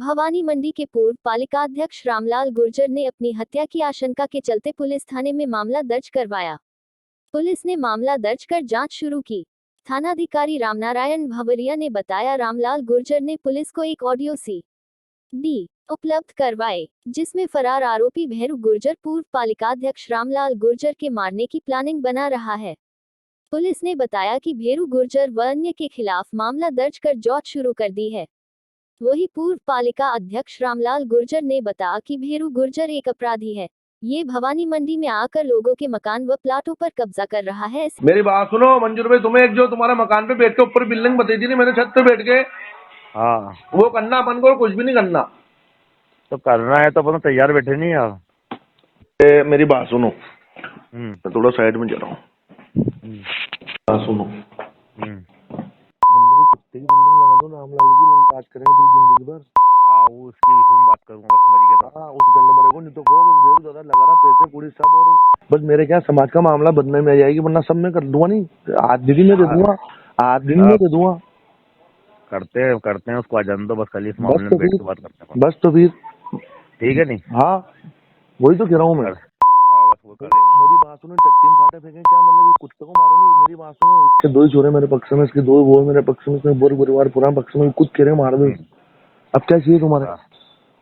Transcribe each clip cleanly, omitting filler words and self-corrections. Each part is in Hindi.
भवानी मंडी के पूर्व पालिकाध्यक्ष रामलाल गुर्जर ने अपनी हत्या की आशंका के चलते पुलिस थाने में मामला दर्ज करवाया। पुलिस ने मामला दर्ज कर जांच शुरू की। थानाधिकारी रामनारायण भवरिया ने बताया, रामलाल गुर्जर ने पुलिस को एक ऑडियो CD उपलब्ध करवाए, जिसमें फरार आरोपी भैरू गुर्जर पूर्व पालिकाध्यक्ष रामलाल गुर्जर के मारने की प्लानिंग बना रहा है। पुलिस ने बताया कि भैरू गुर्जर व अन्य के खिलाफ मामला दर्ज कर जांच शुरू कर दी है। वही पूर्व पालिका अध्यक्ष रामलाल गुर्जर ने बताया कि भैरू गुर्जर एक अपराधी है। ये भवानी मंडी में आकर लोगों के मकान व प्लाटों पर कब्जा कर रहा है। मेरी बात सुनो मंजूर भाई, तुम्हें एक जो तुम्हारा मकान पे बैठ के ऊपर बिल्डिंग बताई थी ना, मैंने छत पे बैठ के, हाँ वो करना अपन को, कुछ भी नहीं करना। तो करना है तो अपन तैयार बैठे नहीं यार। मेरी बात सुनो, मैं थोड़ा साइड में जा रहा हूँ। बात सुनो, कुत्ते की बिल्डिंग लगा दो, रामलाल की लंबी बात करेंगे पूरी जिंदगी भर। हाँ, वो उसके विषय में बात करूंगा, समझ गया था। हाँ, उस गंडे मरे को नहीं तो कहो बेरू ज्यादा लगा रहा, पैसे पूरी सब, और बस मेरे क्या समाज का मामला बदनामी में आ जाएगी, वरना सब मैं कर दूंगा। नहीं आज दीदी में दे दूंगा, आज दिन में दे दूंगा। करते हैं उसको आ जाने दो, बस कल इस मामले में बैठ के बात करते हैं। बस तो फिर ठीक है। नहीं हाँ, वही तो कह रहा हूँ मैं। हाँ, बस वो करेंगे। मेरी बात सुनो, टट्टी में फाटे फेंके क्या मतलब, ये कुत्ते को मारो नहीं। मेरी बात सुनो, इसके दो ही छोरे मेरे पक्ष में, इसके दो ही वो मेरे पक्ष में, इसमें बोर परिवार पूरा पक्ष में, कुछ कह रहे मार दो। अब क्या चाहिए तुम्हारे?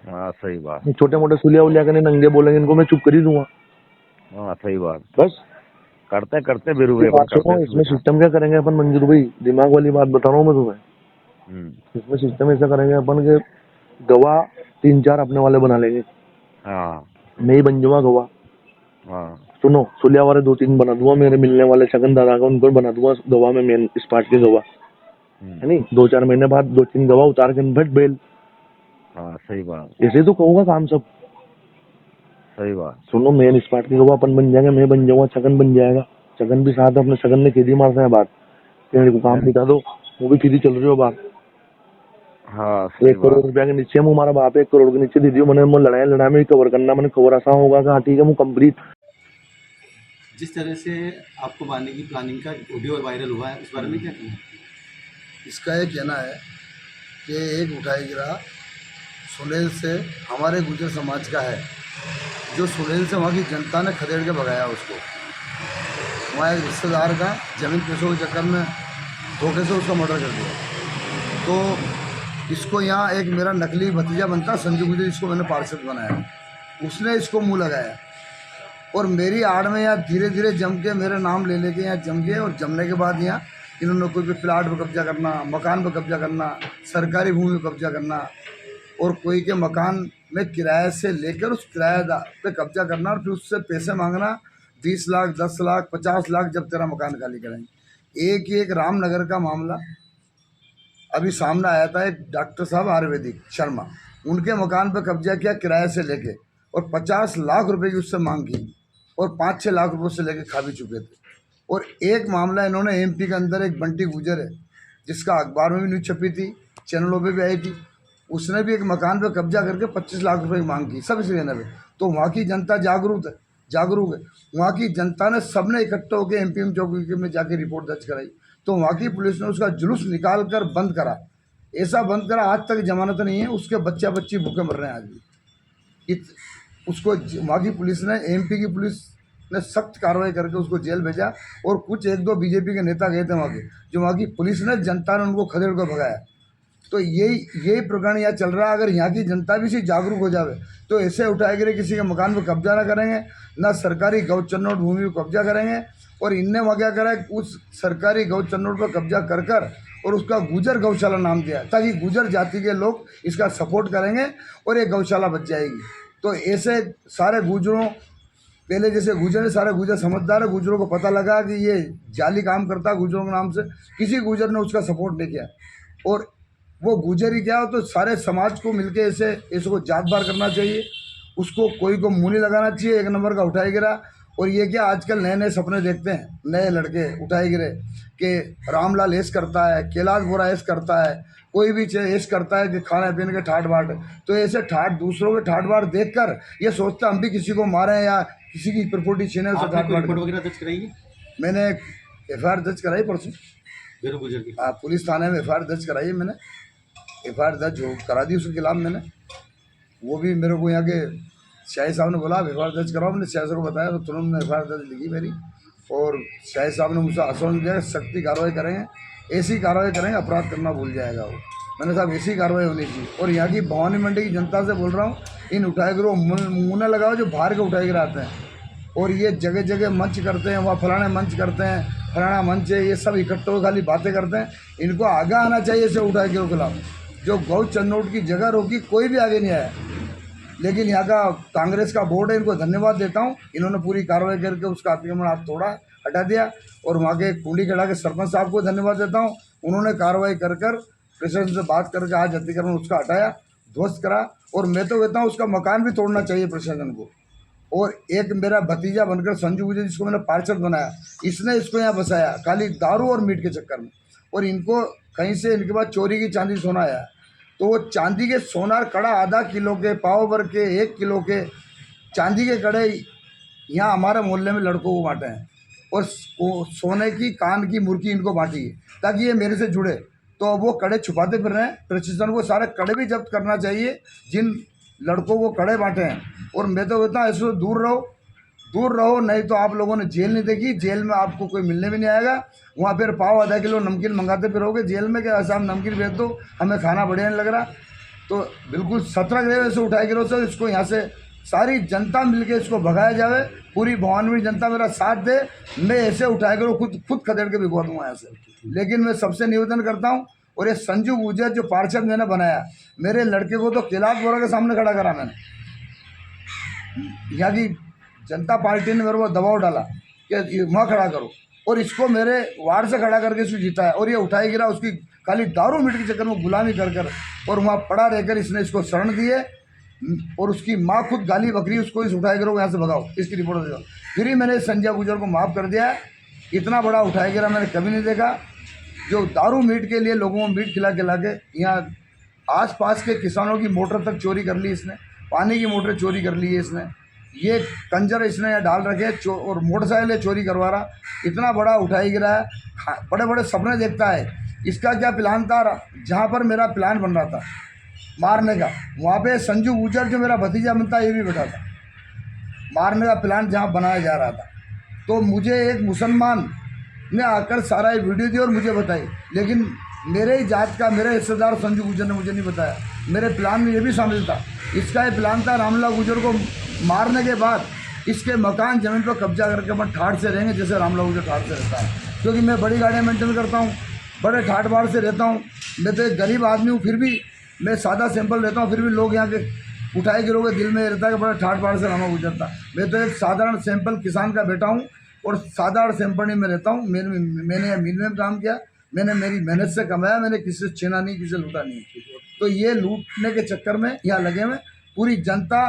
हाँ सही बात। छोटे मोटे सुलिया उलिया करने नंगे बोलेंगे, इनको मैं चुप कर ही दूंगा। हाँ सही बात। बस करते बिरू भाई, इसमें सिस्टम क्या करेंगे अपन मंजूर भाई, दिमाग वाली बात बता रहा हूँ मैं तुम्हें। इसमें सिस्टम ऐसा करेंगे अपन के गवाह 3-4 अपने वाले बना लेंगे। हाँ, मैं ही बन जाऊंगा गवाह। हाँ सुनो, सुलिया वाले 2-3 बना दूंगा, मेरे मिलने वाले शगन दादा का, उनको बना दूंगा गवाह में, मेन इस पार्ट के गवाह है नहीं। 2-4 महीने बाद 2-3 गवाह उतार के भट बेल। हाँ सही बात। ऐसे तो कहूंगा काम सब। सही बात। सुनो, मेन इस पार्ट के गवाह अपन बन जाएंगे, मैं बन जाऊंगा, छगन बन जाएगा। छगन भी साथ, अपने छगन ने केदी मारता है बात, मेरे को काम दिखा दो, वो भी सीधी चल रही हो बात। हाँ 1 करोड़ रुपया के नीचे मुँह हमारा बाप 1 करोड़ के नीचे दीदी मैंने लड़ाई में कवर करना, मैंने खबर आसान होगा कि हाँ ठीक है मुँह कंप्लीट। जिस तरह से आपको मारने की प्लानिंग का ऑडियो वायरल हुआ है, उस बारे में क्या कहना है? इसका ये कहना है कि एक उठाई गिरा सुनील से, हमारे गुर्जर समाज का है, जो सुनील से वहाँ की जनता ने खदेड़ के भगाया उसको। वहाँ एक रिश्तेदार का जमीन पैसों के चक्कर में धोखे से उसका मर्डर कर दिया। तो इसको यहाँ एक मेरा नकली भतीजा बनता संजू गुर्जर, इसको मैंने पार्षद बनाया, उसने इसको मुँह लगाया और मेरी आड़ में यहाँ धीरे धीरे जम के मेरा नाम ले लेके यहाँ जम गए। और जमने के बाद यहाँ इन्होंने कोई भी प्लाट पर कब्जा करना, मकान पर कब्जा करना, सरकारी भूमि पर कब्जा करना, और कोई के मकान में किराए से लेकर उस किराएदार पे कब्जा करना, और फिर उससे पैसे मांगना 20 लाख, 10 लाख, 50 लाख, जब तेरा मकान खाली करेंगे। एक रामनगर का मामला अभी सामने आया था, एक डॉक्टर साहब आयुर्वेदिक शर्मा, उनके मकान पर कब्जा किया किराए से लेके, और 50 लाख रुपए की उससे मांग की, और 5-6 लाख रुपये उससे लेके खा भी चुके थे। और एक मामला इन्होंने MP के अंदर, एक बंटी गुजर है, जिसका अखबार में भी न्यूज़ छपी थी, चैनलों पे भी आई थी, उसने भी एक मकान पे कब्जा करके 25 लाख रुपए की मांग की, सब इस लेने पे। तो वहाँ की जनता जागरूक है। वहाँ की जनता ने, सबने इकट्ठा होकर MPM चौकी में जाके रिपोर्ट दर्ज कराई। तो वहाँ की पुलिस ने उसका जुलूस निकाल कर बंद करा, ऐसा बंद करा, आज तक जमानत नहीं है, उसके बच्चे भूखे मर रहे हैं आज भी। उसको वहाँ की पुलिस ने, MP की पुलिस ने सख्त कार्रवाई करके उसको जेल भेजा। और कुछ 1-2 BJP के नेता गए थे वहाँ के, जो वहाँ की पुलिस ने, जनता ने उनको खदेड़ कर भगाया। तो यही प्रकरण यहाँ चल रहा है। अगर यहाँ की जनता भी सी जागरूक हो जावे तो ऐसे उठाए गिरे किसी के मकान पर कब्जा ना करेंगे, ना सरकारी गौ चन्नौट भूमि पर कब्जा करेंगे। और इनने वहाँ क्या करा है, उस सरकारी गौ चन्नौट पर कब्जा कर और उसका गुजर गौशाला नाम दिया, ताकि गुजर जाति के लोग इसका सपोर्ट करेंगे और ये गौशाला बच जाएगी। तो ऐसे सारे गुजरों, पहले जैसे गुजर है, सारे गुजर समझदार है, गुजरों को पता लगा कि ये जाली काम करता है गुजरों के नाम से, किसी गुजर ने उसका सपोर्ट नहीं किया। और वो गुजर ही क्या हो, तो सारे समाज को मिलके ऐसे को जात बार करना चाहिए, उसको कोई को मुँह नहीं लगाना चाहिए। 1 नंबर का उठाए गिरा। और ये क्या आजकल नए नए सपने देखते हैं नए लड़के उठाए गिरे, कि रामलाल ऐस करता है, कैलाश बोरा ऐस करता है, कोई भी ऐस करता है कि खाने पीने के ठाट बाट। तो ऐसे ठाट, दूसरों के ठाट बाट देख कर ये सोचता हम भी किसी को मारें या किसी की प्रॉपर्टी छीने, उसे ठाट बाट। रिपोर्ट वगैरह दर्ज कराई है? मैंने FIR दर्ज कराई परसों, भैरू गुर्जर की। पुलिस थाने में FIR दर्ज कराई है मैंने। FIR दर्ज करा दी उसके खिलाफ मैंने। वो भी मेरे को यहाँ के शाही साहब ने बोला FIR दर्ज कराओ, मैंने शाही साहब को बताया तो तुरंत मैंने FIR दर्ज लिखी मेरी। और शाही साहब ने मुझसे आश्वासन दिया सख्ती कार्रवाई करेंगे, ऐसी कार्रवाई करेंगे अपराध करना भूल जाएगा वो। मैंने साहब ऐसी कार्रवाई होनी चाहिए। और यहाँ की भवानी मंडी की जनता से बोल रहा हूँ, इन उठाए गिरो मुँह न लगाओ जो बाहर के उठाए गिराते हैं और ये जगह जगह मंच करते हैं, वहाँ फलाने मंच करते हैं, फलाना मंच है, ये सब इकट्ठे हो खाली बातें करते हैं। इनको आगे आना चाहिए इसे उठाए गिरो खिलाफ। जो गौ चन्नौट की जगह रोकी कोई भी आगे नहीं आया, लेकिन यहाँ का कांग्रेस का बोर्ड है, इनको धन्यवाद देता हूँ। इन्होंने पूरी कार्रवाई करके उसका अतिक्रमण हाथ तोड़ा, हटा दिया। और वहाँ के कुंडी खड़ा के सरपंच साहब को धन्यवाद देता हूँ, उन्होंने कार्रवाई कर प्रशासन से बात करके आज अतिक्रमण उसका हटाया, ध्वस्त करा। और मैं तो कहता हूँ उसका मकान भी तोड़ना चाहिए प्रशासन को। और एक मेरा भतीजा बनकर संजू गुजर, जिसको मैंने पार्षद बनाया, इसने इसको यहाँ बसाया खाली दारू और मीट के चक्कर में। और इनको कहीं से इनके पास चोरी की चांदी सोना आया, तो वो चांदी के सोनार कड़ा आधा किलो के, पाव भर के, 1 किलो के चांदी के कड़े यहाँ हमारे मोहल्ले में लड़कों को बांटे हैं। और सोने की कान की मुर्गी इनको बांटी है ताकि ये मेरे से जुड़े। तो अब वो कड़े छुपाते फिर रहे हैं। प्रशासन को सारे कड़े भी जब्त करना चाहिए जिन लड़कों को कड़े बांटे हैं। और मैं तो कहता हूँ इससे दूर रहो, नहीं तो आप लोगों ने जेल नहीं देखी, जेल में आपको कोई मिलने भी नहीं आएगा। वहाँ फिर पाव आधा किलो नमकीन मंगाते फिरोगे जेल में, क्या ऐसा हम नमकीन भेज दो, हमें खाना बढ़िया नहीं लग रहा। तो बिल्कुल सतर्क रहे, वैसे उठाए गिरो से इसको यहाँ से सारी जनता मिलके इसको भगाया जावे। पूरी भवानवी जनता मेरा साथ दे, मैं ऐसे उठाए गिरो खुद खदेड़ के भिगवा दूँगा यहाँ से। लेकिन मैं सबसे निवेदन करता हूँ, और ये संजू गुजर जो पार्षद मैंने बनाया, मेरे लड़के को तो कैलाश बोरा के सामने खड़ा करा मैंने। यहाँ की जनता पार्टी ने मेरे को दबाव डाला कि वहाँ खड़ा करो, और इसको मेरे वार्ड से खड़ा करके इसको जीता है। और ये उठाई गिरा उसकी खाली दारू मीट के चक्कर में गुलामी कर और वहाँ पड़ा रहकर इसने इसको शरण दिए। और उसकी माँ खुद गाली बकरी, उसको इस उठाए गिरो यहाँ से भगाओ, इसकी रिपोर्ट दे दो। फिर ही मैंने संजय गुजर को माफ़ कर दिया है। इतना बड़ा उठाए गिरा मैंने कभी नहीं देखा, जो दारू मीट के लिए लोगों को मीट खिला के यहाँ आसपास के किसानों की मोटर तक चोरी कर ली इसने, पानी की मोटर चोरी कर ली है इसने। ये कंजर इसने यहाँ डाल रखे और मोटरसाइकिल चोरी करवा रहा। इतना बड़ा उठाई गिरा है, बड़े बड़े सपने देखता है। इसका क्या प्लान था, जहाँ पर मेरा प्लान बन रहा था मारने का, वहाँ पे संजू गुजर जो मेरा भतीजा बनता ये भी बैठा था। मारने का प्लान जहाँ बनाया जा रहा था, तो मुझे एक मुसलमान ने आकर सारा ये वीडियो दी और मुझे बताई, लेकिन मेरे ही जात का मेरे हिस्सेदार संजू गुजर ने मुझे नहीं बताया। मेरे प्लान में ये भी शामिल था। इसका ये प्लान था रामलाल गुजर को मारने के बाद इसके मकान ज़मीन पर कब्जा करके अपन ठाठ से रहेंगे, जैसे रामलाल गुजर ठाठ से रहता है। क्योंकि मैं बड़ी गाड़ियाँ मेंटेन करता हूँ, बड़े ठाठ बाढ़ से रहता हूँ। मैं तो एक गरीब आदमी हूँ, फिर भी मैं सादा सिंपल रहता हूँ, फिर भी लोग यहाँ के उठाए गिरोह के दिल में रहता है कि बड़ा ठाठ बाढ़ से रामलाल गुजर था। मैं तो एक साधारण सिंपल किसान का बेटा हूँ और साधारण सिंपल में रहता हूँ। मैंने मिल में काम किया, मैंने मेरी मेहनत से कमाया, मैंने किसी से छीना नहीं, किसी से लूटा नहीं। तो ये लूटने के चक्कर में यहाँ लगे हुए। पूरी जनता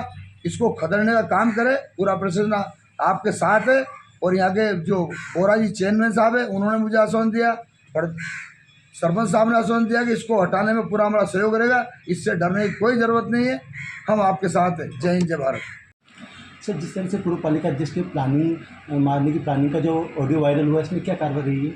इसको खदेड़ने का काम करे, पूरा प्रशासन आपके साथ है। और यहाँ के जो बोरा जी चेयरमैन साहब है, उन्होंने मुझे आश्वासन दिया, और सरपंच साहब ने आश्वासन दिया कि इसको हटाने में पूरा हमारा सहयोग रहेगा। इससे डरने की कोई ज़रूरत नहीं है, हम आपके साथ हैं। जय हिंद, जय भारत। सर, जिस तरह से पूर्व पालिका अध्यक्ष की प्लानिंग मारने की प्लानिंग का जो ऑडियो वायरल हुआ, इसमें क्या कार्रवाई रही है?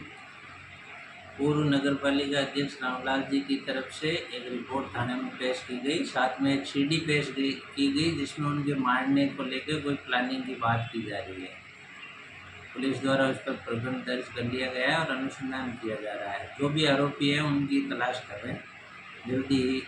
पूर्व नगर पालिका अध्यक्ष रामलाल जी की तरफ से एक रिपोर्ट थाने में पेश की गई, साथ में एक सीडी पेश की गई जिसमें उनके मारने को लेकर कोई प्लानिंग की बात की जा रही है। पुलिस द्वारा उस पर प्रकरण दर्ज कर लिया गया है और अनुसंधान किया जा रहा है। जो भी आरोपी है उनकी तलाश कर रहे हैं, जल्दी ही